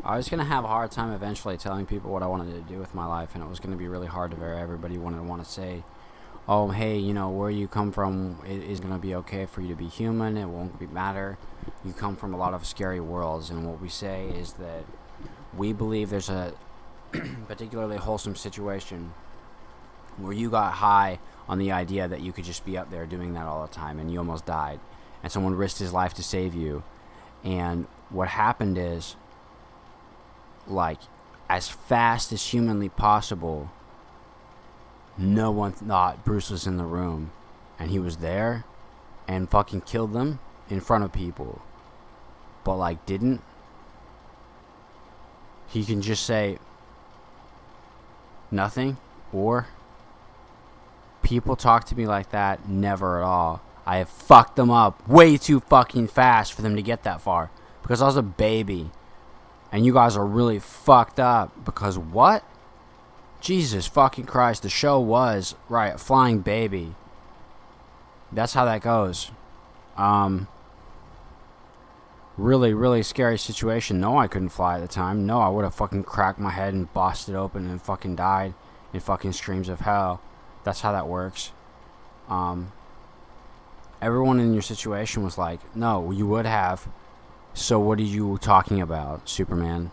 I was going to have a hard time eventually telling people what I wanted to do with my life, and it was going to be really hard to everybody want to say, oh, hey, where you come from is going to be okay for you to be human. It won't matter. You come from a lot of scary worlds, and what we say is that we believe there's a particularly wholesome situation where you got high on the idea that you could just be up there doing that all the time, and you almost died, and someone risked his life to save you. And what happened is, like, as fast as humanly possible, no one thought Bruce was in the room, and he was there and fucking killed them in front of people, but like didn't. He can just say nothing, or people talk to me like that, never at all. I have fucked them up way too fucking fast for them to get that far, because I was a baby. And you guys are really fucked up because what? Jesus fucking Christ, the show was, right, Flying Baby. That's how that goes. Really, really scary situation. No, I couldn't fly at the time. No, I would have fucking cracked my head and busted open and fucking died in fucking screams of hell. That's how that works. Everyone in your situation was like, no, you would have. So what are you talking about, Superman?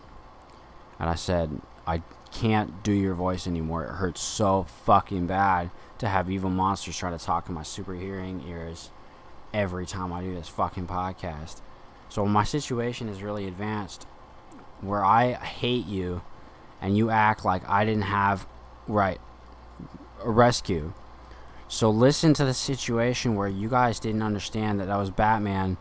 And I said, I can't do your voice anymore. It hurts so fucking bad to have evil monsters try to talk in my super hearing ears every time I do this fucking podcast. So my situation is really advanced, where I hate you and you act like I didn't have, right, a rescue. So listen to the situation where you guys didn't understand that I was Batman,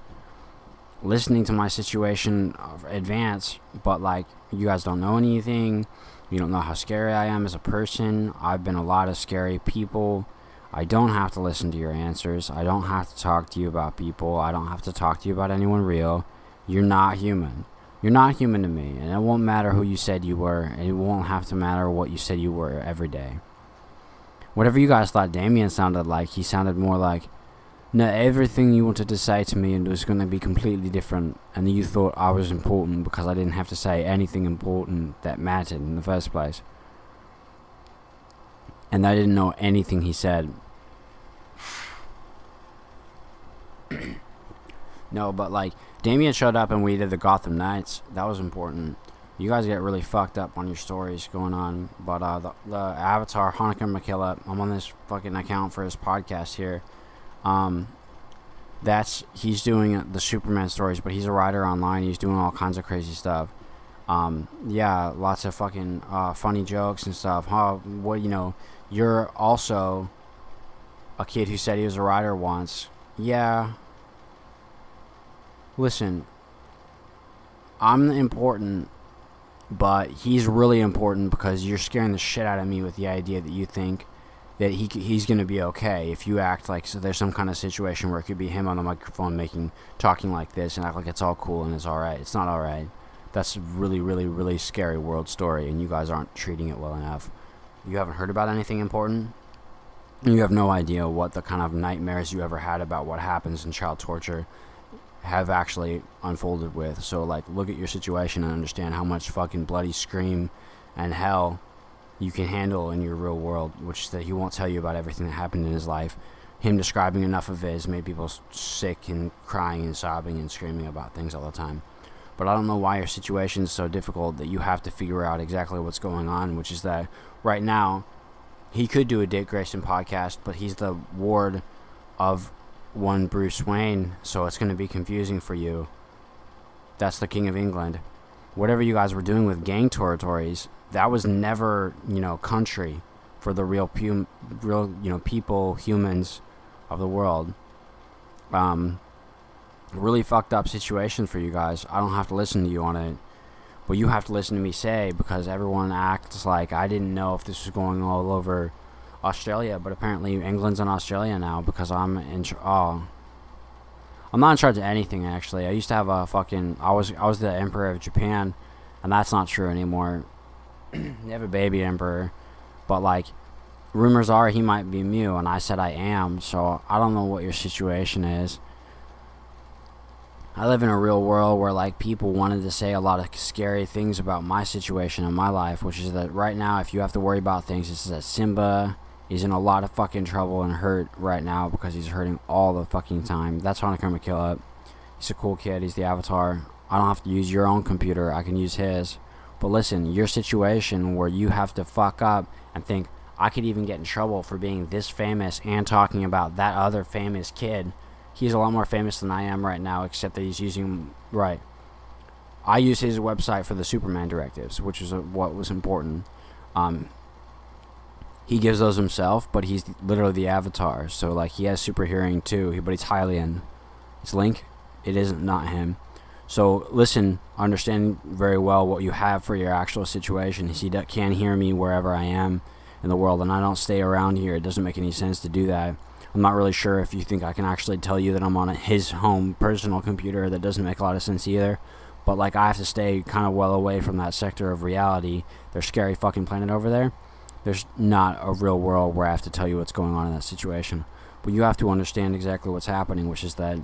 listening to my situation advance, but like, you guys don't know anything. You don't know how scary I am as a person. I've been a lot of scary people. I don't have to listen to your answers. I don't have to talk to you about people. I don't have to talk to you about anyone real. You're not human. You're not human to me, and it won't matter who you said you were, and it won't have to matter what you said you were every day. Whatever you guys thought Damien sounded like, he sounded more like, no, everything you wanted to say to me was going to be completely different, and you thought I was important because I didn't have to say anything important that mattered in the first place. And I didn't know anything he said. No, but like, Damien showed up and we did the Gotham Knights. That was important. You guys get really fucked up on your stories going on. But the Avatar, Hanukkah McKillop, I'm on this fucking account for his podcast here. He's doing the Superman stories, but he's a writer online. He's doing all kinds of crazy stuff. Yeah, lots of fucking funny jokes and stuff. You're also a kid who said he was a writer once. Yeah. Listen, I'm important, but he's really important because you're scaring the shit out of me with the idea that you think that he's going to be okay if you act like, so there's some kind of situation where it could be him on the microphone talking like this and act like it's all cool and it's alright. It's not alright. That's a really, really, really scary world story, and you guys aren't treating it well enough. You haven't heard about anything important? You have no idea what the kind of nightmares you ever had about what happens in child torture have actually unfolded with. So, like, look at your situation and understand how much fucking bloody scream and hell you can handle in your real world, which is that he won't tell you about everything that happened in his life. Him describing enough of it has made people sick and crying and sobbing and screaming about things all the time. But I don't know why your situation is so difficult that you have to figure out exactly what's going on, which is that right now he could do a Dick Grayson podcast, but he's the ward of one Bruce Wayne, so it's going to be confusing for you. That's the King of England. Whatever you guys were doing with gang territories, that was never, country for the real people, humans of the world. Really fucked up situation for you guys. I don't have to listen to you on it, but you have to listen to me say, because everyone acts like I didn't know if this was going all over Australia, but apparently England's in Australia now because I'm not in charge of anything, actually. I used to have a fucking, I was the Emperor of Japan, and that's not true anymore. They have a baby emperor, but like, rumors are he might be Mew, and I said I am, so I don't know what your situation is. I live in a real world where, like, people wanted to say a lot of scary things about my situation in my life, which is that right now, if you have to worry about things, it's that Simba is in a lot of fucking trouble and hurt right now because he's hurting all the fucking time. That's Hanakama Kill Up. He's a cool kid. He's the avatar. I don't have to use your own computer. I can use his. But listen, your situation where you have to fuck up and think, I could even get in trouble for being this famous and talking about that other famous kid. He's a lot more famous than I am right now, except that he's using... Right. I use his website for the Superman directives, which is what was important. He gives those himself, but he's literally the avatar. So, like, he has super hearing, too, but he's Hylian. It's Link. It isn't not him. So, listen, understand very well what you have for your actual situation. He can hear me wherever I am in the world, and I don't stay around here. It doesn't make any sense to do that. I'm not really sure if you think I can actually tell you that I'm on his home personal computer. That doesn't make a lot of sense either. But, like, I have to stay kind of well away from that sector of reality. There's scary fucking planet over there. There's not a real world where I have to tell you what's going on in that situation. But you have to understand exactly what's happening, which is that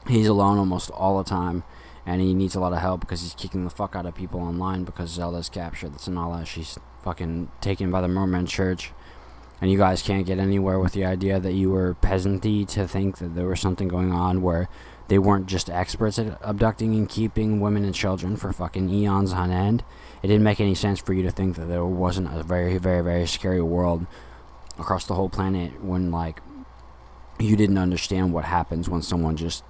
he's alone almost all the time. And he needs a lot of help because he's kicking the fuck out of people online because Zelda's captured. That's Nala. She's fucking taken by the Merman Church. And you guys can't get anywhere with the idea that you were peasanty to think that there was something going on where they weren't just experts at abducting and keeping women and children for fucking eons on end. It didn't make any sense for you to think that there wasn't a very, very, very scary world across the whole planet when, like, you didn't understand what happens when someone just